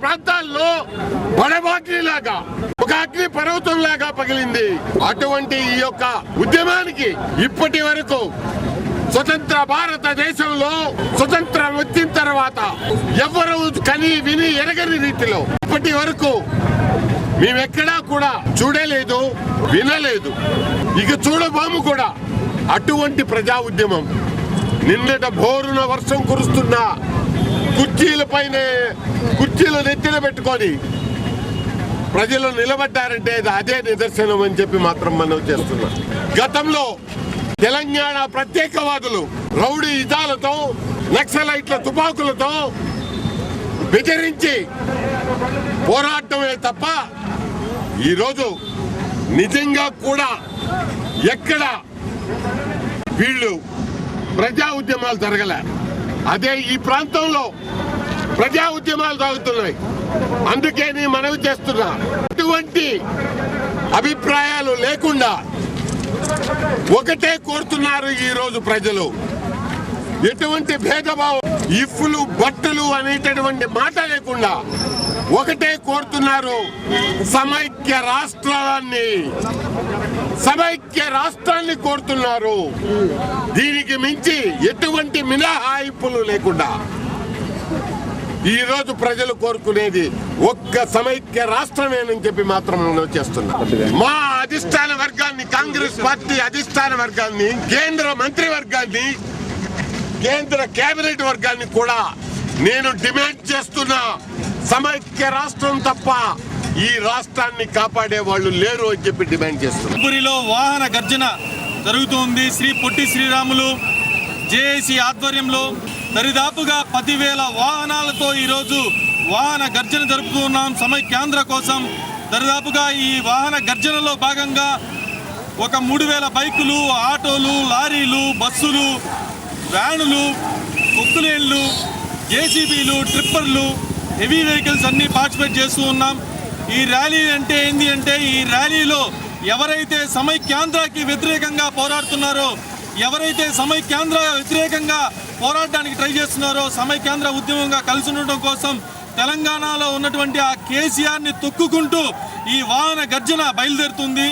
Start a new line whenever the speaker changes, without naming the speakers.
ప్రాంతాల్లో బడబాగ్నిలాగా ఒక అగ్ని పర్వతం లాగా పగిలింది. అటువంటి ఈ యొక్క ఉద్యమానికి ఇప్పటి వరకు స్వతంత్ర భారతదేశంలో స్వతంత్రం వచ్చిన తర్వాత ఎవరు కని విని ఎరగని రీతిలో ఇప్పటి వరకు మేమెక్కడా కూడా చూడలేదు, వినలేదు, ఇక చూడబోము కూడా. అటువంటి ప్రజా ఉద్యమం నిన్నట బోరున వర్షం కురుస్తున్నా కుర్చీలు నెత్తిన పెట్టుకొని ప్రజలు నిలబడ్డారంటే అదే నిదర్శనం అని చెప్పి మాత్రం మనం చేస్తున్నాం. గతంలో తెలంగాణ ప్రత్యేకవాదులు రౌడీ ఇదాలతో నక్సలైట్ల తుపాకులతో బెదిరించి పోరాటమే తప్ప ఈరోజు నిజంగా కూడా ఎక్కడ వీళ్ళు ప్రజా ఉద్యమాలు జరగలే. అదే ఈ ప్రాంతంలో ప్రజా ఉద్యమాలు సాగుతున్నాయి. అందుకే నేను మనవి చేస్తున్నా, అటువంటి అభిప్రాయాలు లేకుండా ఒకటే కోరుతున్నారు ఈ రోజు ప్రజలు. ఎటువంటి భేదభావం, ఇఫ్లు బట్టలు అనేటటువంటి మాట లేకుండా ఒకటే కోరుతున్నారు, సమైక్య రాష్ట్రాన్ని కోరుతున్నారు. దీనికి మించి ఎటువంటి మినహాయింపులు లేకుండా ఈ రోజు ప్రజలు కోరుకునేది ఒక్క సమైక్య రాష్ట్రమేనని చెప్పి మాత్రం చేస్తున్నారు. మా అధిష్టాన వర్గాన్ని, కాంగ్రెస్ పార్టీ అధిష్టాన వర్గాన్ని, కేంద్ర మంత్రివర్గాన్ని, కేంద్ర కేబినెట్ వర్గాన్ని కూడా నేను డిమాండ్ చేస్తున్నా, సమైక్య రాష్ట్రం తప్ప ఈ రాష్ట్రాన్ని కాపాడే వాళ్ళు లేరు అని చెప్పి డిమాండ్ చేస్తున్నారు.
పురిలో వాహన గర్జన జరుగుతోంది. శ్రీ పొట్టి శ్రీరాములు జేఏసీ ఆధ్వర్యంలో దరిదాపుగా 10,000 వాహనాలతో ఈరోజు వాహన గర్జన జరుపుతున్నాం సమైక్యాంధ్ర కోసం. దరిదాపుగా ఈ వాహన గర్జనలో భాగంగా ఒక 3,000 బైకులు, ఆటోలు, లారీలు, బస్సులు, వ్యానులు, కొక్కులేన్లు, జేసీబీలు, ట్రిప్పర్లు, హెవీ వెహికల్స్ అన్నీ పార్టిసిపేట్ చేస్తూ ఉన్నాం. ఈ ర్యాలీ అంటే ఏంటి అంటే, ఈ ర్యాలీలో ఎవరైతే సమైక్యాంధ్రకి వ్యతిరేకంగా పోరాడుతున్నారో, ఎవరైతే సమైక్యాంధ్ర వ్యతిరేకంగా పోరాడడానికి ట్రై చేస్తున్నారో, సమైక్యాంధ్ర ఉద్యమంగా కలిసి ఉండడం కోసం తెలంగాణలో ఉన్నటువంటి ఆ కేసీఆర్ని తొక్కుకుంటూ ఈ వాహన గర్జన బయలుదేరుతుంది.